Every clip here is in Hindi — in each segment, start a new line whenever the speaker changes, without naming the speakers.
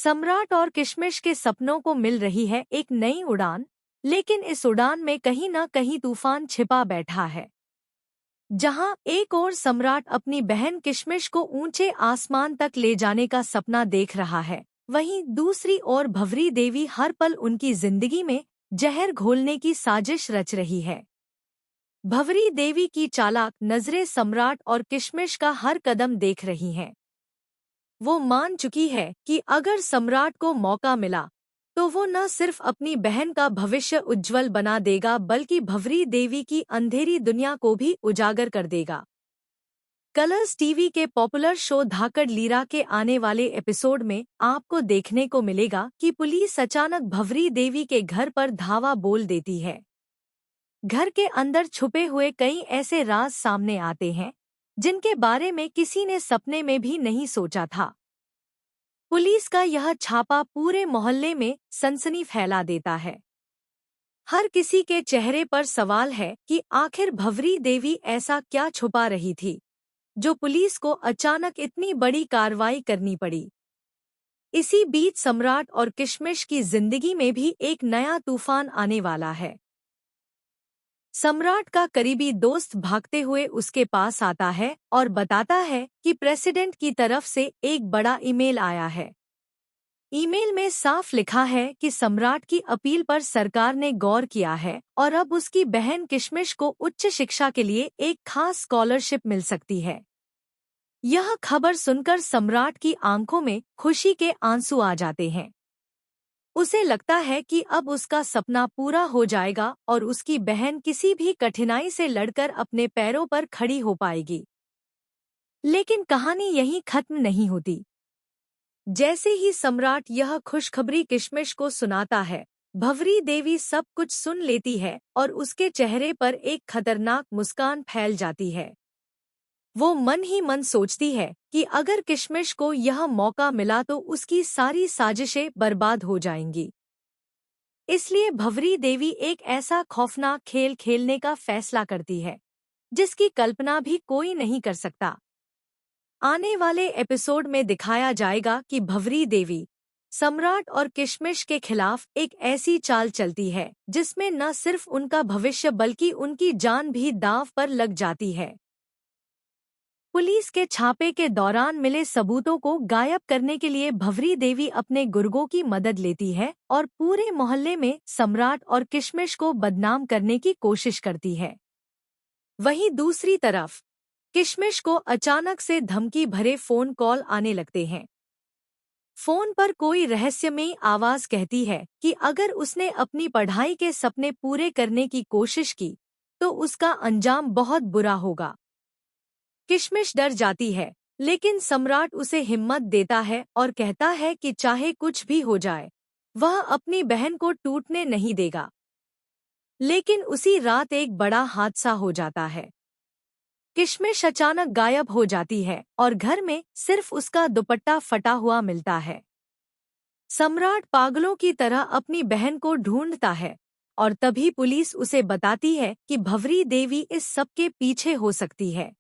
सम्राट और किशमिश के सपनों को मिल रही है एक नई उड़ान, लेकिन इस उड़ान में कहीं न कहीं तूफान छिपा बैठा है। जहां एक ओर सम्राट अपनी बहन किशमिश को ऊंचे आसमान तक ले जाने का सपना देख रहा है, वहीं दूसरी ओर भंवरी देवी हर पल उनकी जिंदगी में जहर घोलने की साजिश रच रही है। भंवरी देवी की चालाक नजरें सम्राट और किशमिश का हर कदम देख रही हैं। वो मान चुकी है कि अगर सम्राट को मौका मिला तो वो न सिर्फ अपनी बहन का भविष्य उज्जवल बना देगा बल्कि भंवरी देवी की अंधेरी दुनिया को भी उजागर कर देगा। कलर्स टीवी के पॉपुलर शो धाकड़ लीरा के आने वाले एपिसोड में आपको देखने को मिलेगा कि पुलिस अचानक भंवरी देवी के घर पर धावा बोल देती है। घर के अंदर छुपे हुए कई ऐसे राज सामने आते हैं जिनके बारे में किसी ने सपने में भी नहीं सोचा था। पुलिस का यह छापा पूरे मोहल्ले में सनसनी फैला देता है। हर किसी के चेहरे पर सवाल है कि आखिर भंवरी देवी ऐसा क्या छुपा रही थी जो पुलिस को अचानक इतनी बड़ी कार्रवाई करनी पड़ी। इसी बीच सम्राट और किशमिश की जिंदगी में भी एक नया तूफान आने वाला है। सम्राट का करीबी दोस्त भागते हुए उसके पास आता है और बताता है कि प्रेसिडेंट की तरफ से एक बड़ा ईमेल आया है। ईमेल में साफ लिखा है कि सम्राट की अपील पर सरकार ने गौर किया है और अब उसकी बहन किशमिश को उच्च शिक्षा के लिए एक खास स्कॉलरशिप मिल सकती है। यह खबर सुनकर सम्राट की आंखों में खुशी के आंसू आ जाते हैं। उसे लगता है कि अब उसका सपना पूरा हो जाएगा और उसकी बहन किसी भी कठिनाई से लड़कर अपने पैरों पर खड़ी हो पाएगी। लेकिन कहानी यहीं खत्म नहीं होती। जैसे ही सम्राट यह खुशखबरी किशमिश को सुनाता है, भंवरी देवी सब कुछ सुन लेती है और उसके चेहरे पर एक खतरनाक मुस्कान फैल जाती है। वो मन ही मन सोचती है कि अगर किशमिश को यह मौका मिला तो उसकी सारी साजिशें बर्बाद हो जाएंगी। इसलिए भंवरी देवी एक ऐसा खौफनाक खेल खेलने का फैसला करती है जिसकी कल्पना भी कोई नहीं कर सकता। आने वाले एपिसोड में दिखाया जाएगा कि भंवरी देवी सम्राट और किशमिश के खिलाफ एक ऐसी चाल चलती है जिसमें न सिर्फ उनका भविष्य बल्कि उनकी जान भी दांव पर लग जाती है। पुलिस के छापे के दौरान मिले सबूतों को गायब करने के लिए भंवरी देवी अपने गुर्गों की मदद लेती है और पूरे मोहल्ले में सम्राट और किशमिश को बदनाम करने की कोशिश करती है। वहीं दूसरी तरफ किशमिश को अचानक से धमकी भरे फोन कॉल आने लगते हैं। फोन पर कोई रहस्यमयी आवाज कहती है कि अगर उसने अपनी पढ़ाई के सपने पूरे करने की कोशिश की तो उसका अंजाम बहुत बुरा होगा। किशमिश डर जाती है, लेकिन सम्राट उसे हिम्मत देता है और कहता है कि चाहे कुछ भी हो जाए, वह अपनी बहन को टूटने नहीं देगा। लेकिन उसी रात एक बड़ा हादसा हो जाता है। किशमिश अचानक गायब हो जाती है और घर में सिर्फ उसका दुपट्टा फटा हुआ मिलता है। सम्राट पागलों की तरह अपनी बहन को ढूंढता है और तभी पुलिस उसे बताती है कि भंवरी देवी इस सब के पीछे हो सकती है।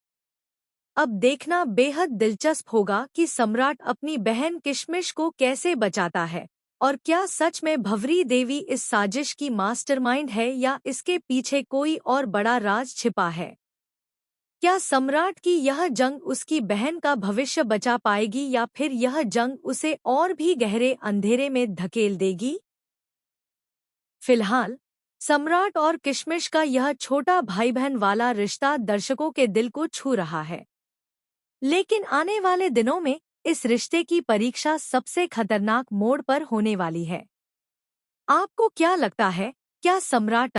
अब देखना बेहद दिलचस्प होगा कि सम्राट अपनी बहन किशमिश को कैसे बचाता है और क्या सच में भंवरी देवी इस साजिश की मास्टरमाइंड है या इसके पीछे कोई और बड़ा राज छिपा है। क्या सम्राट की यह जंग उसकी बहन का भविष्य बचा पाएगी या फिर यह जंग उसे और भी गहरे अंधेरे में धकेल देगी? फिलहाल सम्राट और किशमिश का यह छोटा भाई बहन वाला रिश्ता दर्शकों के दिल को छू रहा है, लेकिन आने वाले दिनों में इस रिश्ते की परीक्षा सबसे खतरनाक मोड़ पर होने वाली है। आपको क्या लगता है, क्या सम्राट